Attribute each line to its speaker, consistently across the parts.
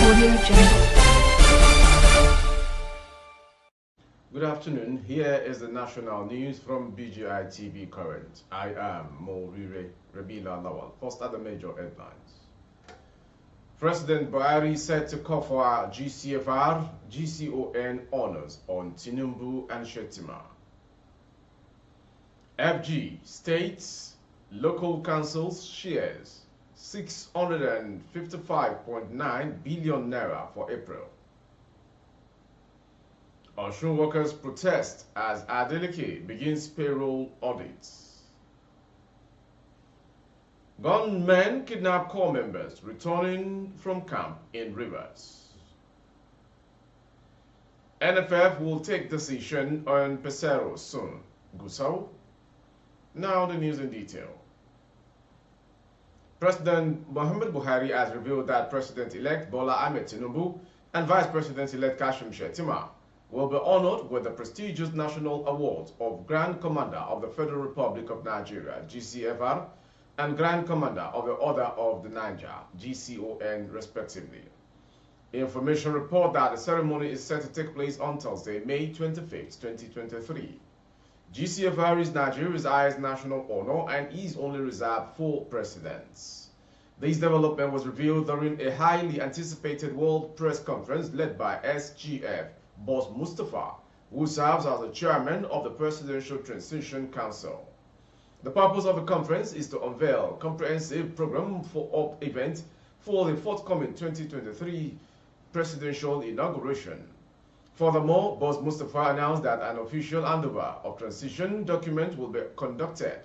Speaker 1: Audio Jungle.
Speaker 2: Good afternoon. Here is the national news from BGI TV Current. I am Morire Rabila Lawal. First are the major headlines. President BUHARI set to CONFER GCFR, GCON honors on Tinubu and SHETTIMA. FG states local councils shares 655.9 billion naira for April. Osun workers protest as Adeleke begins payroll audits. Gunmen kidnap corps members returning from camp in Rivers. NFF will take decision on Pesero soon. Gusau? Now the news in detail. President Muhammad BUHARI has revealed that President-elect Bola Ahmed Tinubu and Vice President-elect Kashim Shettima will be honored with the prestigious National Award of Grand Commander of the Federal Republic of Nigeria, GCFR, and Grand Commander of the Order of the Niger, GCON, respectively. Information report that the ceremony is set to take place on Thursday, May 25, 2023. GCFR is Nigeria's highest national honor and is only reserved for presidents. This development was revealed during a highly anticipated World Press Conference led by SGF Boss Mustafa, who serves as the chairman of the Presidential Transition Council. The purpose of the conference is to unveil a comprehensive program for event for the forthcoming 2023 presidential inauguration. Furthermore, Boss Mustafa announced that an official handover of transition document will be conducted,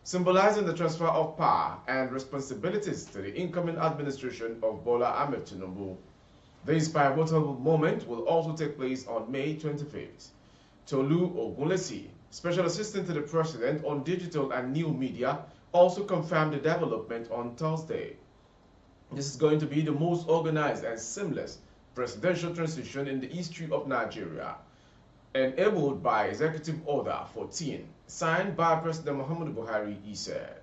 Speaker 2: symbolizing the transfer of power and responsibilities to the incoming administration of Bola Ahmed Tinubu. This pivotal moment will also take place on May 25th. Tolu Ogunlesi, Special Assistant to the President on Digital and New Media, also confirmed the development on Thursday. This is going to be the most organized and seamless presidential transition in the history of Nigeria, enabled by Executive Order 14, signed by President Muhammad BUHARI, he said.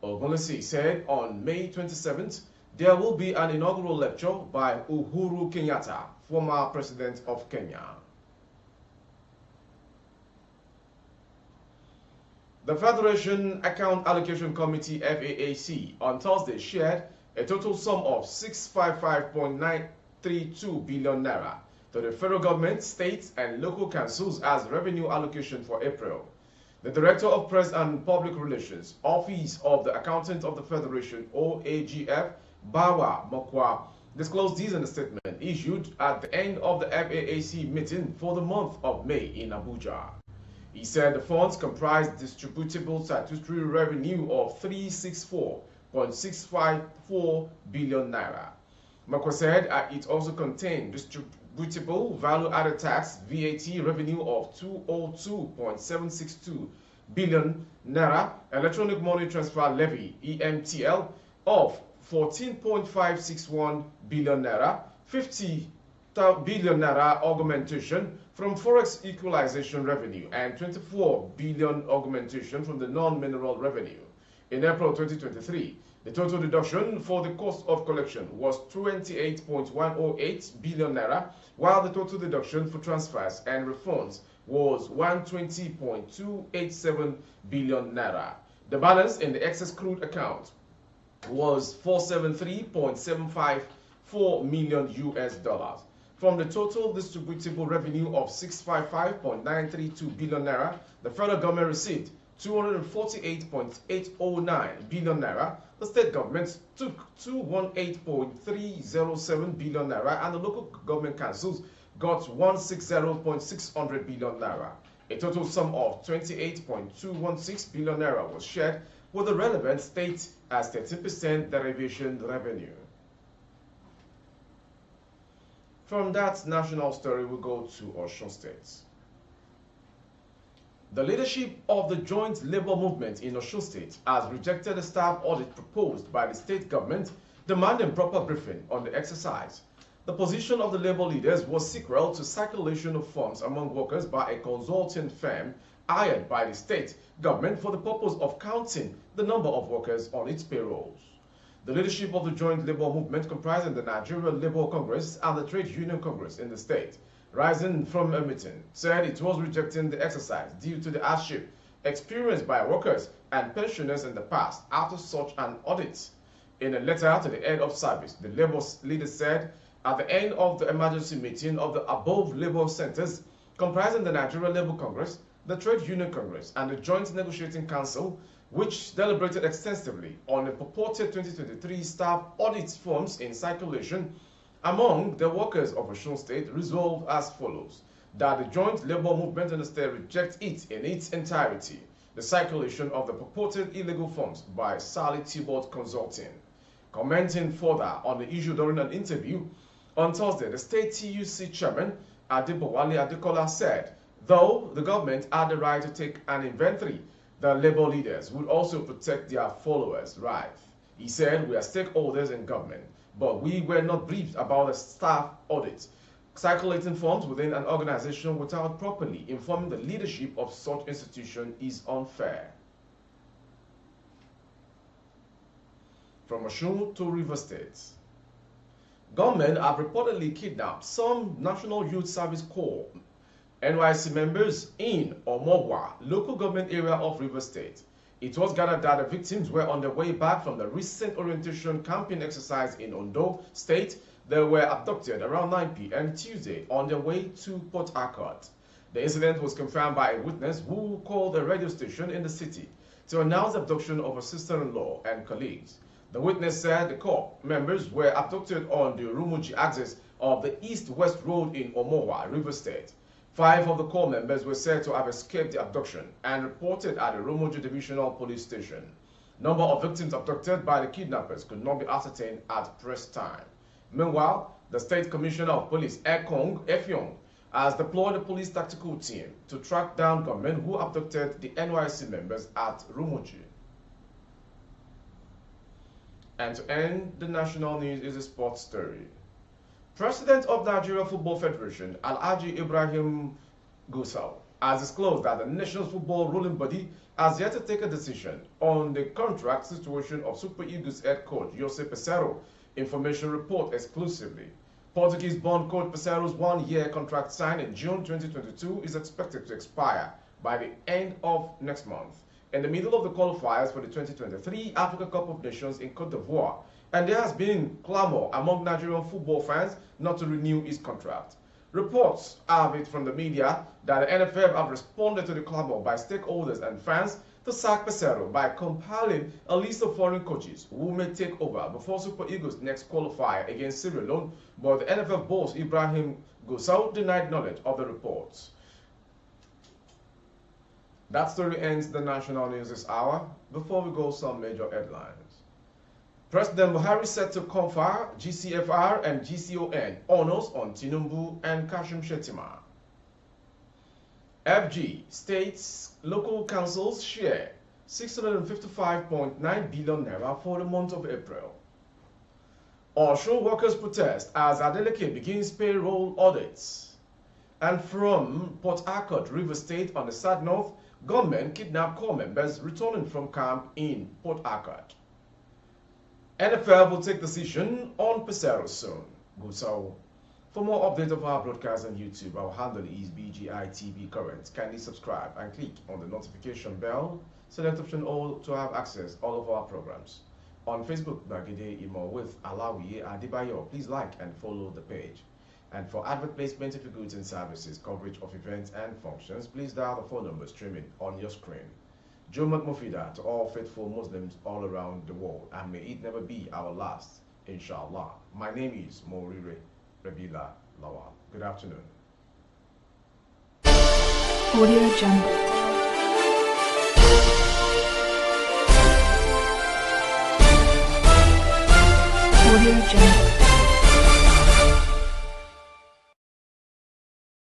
Speaker 2: Ogunlesi said on May 27th, there will be an inaugural lecture by Uhuru Kenyatta, former president of Kenya. The Federation Account Allocation Committee FAAC on Thursday shared a total sum of 655.932 billion naira to the federal government, states, and local councils as revenue allocation for April. The Director of Press and Public Relations, Office of the Accountant of the Federation, OAGF, Bawa Mokwa, disclosed this in a statement issued at the end of the FAAC meeting for the month of May in Abuja. He said the funds comprised distributable statutory revenue of 364.654 billion naira. Mokwa said it also contained distributable value-added tax VAT revenue of 202.762 billion naira, electronic money transfer levy EMTL of 14.561 billion naira, 50 billion naira augmentation from forex equalization revenue, and 24 billion augmentation from the non-mineral revenue. In April 2023, the total deduction for the cost of collection was 28.108 billion naira, while the total deduction for transfers and refunds was 120.287 billion naira. The balance in the excess crude account was 473.754 million US dollars. From the total distributable revenue of 655.932 billion naira, the federal government received 248.809 billion naira, the state government took 218.307 billion naira, and the local government councils got 160.600 billion naira. A total sum of 28.216 billion naira was shared with the relevant state as 30% derivation revenue. From that national story, we go to Osun State. The leadership of the joint labor movement in Osun State has rejected a staff audit proposed by the state government, demanding proper briefing on the exercise. The position of the labor leaders was sequel to circulation of funds among workers by a consulting firm hired by the state government for the purpose of counting the number of workers on its payrolls. The leadership of the joint labor movement comprising the Nigerian Labour Congress and the Trade Union Congress in the state, rising from a meeting, said it was rejecting the exercise due to the hardship experienced by workers and pensioners in the past after such an audit. In a letter to the head of service, the Labour leader said at the end of the emergency meeting of the above Labour centers comprising the Nigerian Labour Congress, the Trade Union Congress, and the Joint Negotiating Council, which deliberated extensively on the purported 2023 staff audit forms in circulation among the workers of Osun State, resolved as follows: that the joint labor movement in the state rejects it in its entirety, the circulation of the purported illegal forms by Sally Tibot Consulting. Commenting further on the issue during an interview on Thursday, the state TUC chairman, Adebowale Adekola, said, though the government had the right to take an inventory, the labor leaders would also protect their followers' rights. He said, we are stakeholders in government, but we were not briefed about the staff audit. Circulating forms within an organization without properly informing the leadership of such institution is unfair. From Osun to River State. Gunmen have reportedly kidnapped some National Youth Service Corps NYC members in Omogwa, local government area of River State. It was gathered that the victims were on their way back from the recent orientation camping exercise in Ondo State. They were abducted around 9 p.m. Tuesday on their way to Port Harcourt. The incident was confirmed by a witness who called a radio station in the city to announce the abduction of her sister-in-law and colleagues. The witness said the corps members were abducted on the Rumuji axis of the east-west road in Omogwa, River State. 5 of the corps members were said to have escaped the abduction and reported at the Rumuji Divisional Police Station. Number of victims abducted by the kidnappers could not be ascertained at press time. Meanwhile, the State Commissioner of Police, Efyong, has deployed a police tactical team to track down gunmen who abducted the NYC members at Rumuji. And to end the national news is a sports story. President of Nigeria Football Federation, Alhaji Ibrahim Gusau, has disclosed that the nation's football ruling body has yet to take a decision on the contract situation of Super Eagles head coach Jose Peseiro. Information report exclusively. Portuguese-born coach Peseiro's one-year contract signed in June 2022 is expected to expire by the end of next month, in the middle of the qualifiers for the 2023 Africa Cup of Nations in Cote d'Ivoire, and there has been clamor among Nigerian football fans not to renew his contract. Reports have it from the media that the NFF have responded to the clamor by stakeholders and fans to sack Peseiro by compiling a list of foreign coaches who may take over before Super Eagles' next qualifier against Sierra Leone, but the NFF boss Ibrahim Gusau denied knowledge of the reports. That story ends the national news this hour. Before we go, some major headlines. President BUHARI set to confer GCFR and GCON honors on Tinubu and Shettima. FG states local councils share 655.9 billion naira for the month of April. Osun workers protest as Adeleke begins payroll audits. And from Port Harcourt, River State on the South North, gunmen kidnap corps members returning from camp in Port Harcourt. NFL will take decision on Peseiro soon. Gusau. For more updates of our broadcast on YouTube, our handle is BGITV Current. Kindly subscribe and click on the notification bell. Select option all to have access all of our programs. On Facebook, Bagide Imo with Alawiye Adebayo. Please like and follow the page. And for advert placement of your goods and services, coverage of events and functions, please dial the phone number streaming on your screen. Jumat Mufida to all faithful Muslims all around the world, and may it never be our last, inshallah. My name is Morire Rabila Lawal. Good afternoon.
Speaker 1: Audio Jungle. Audio Jungle.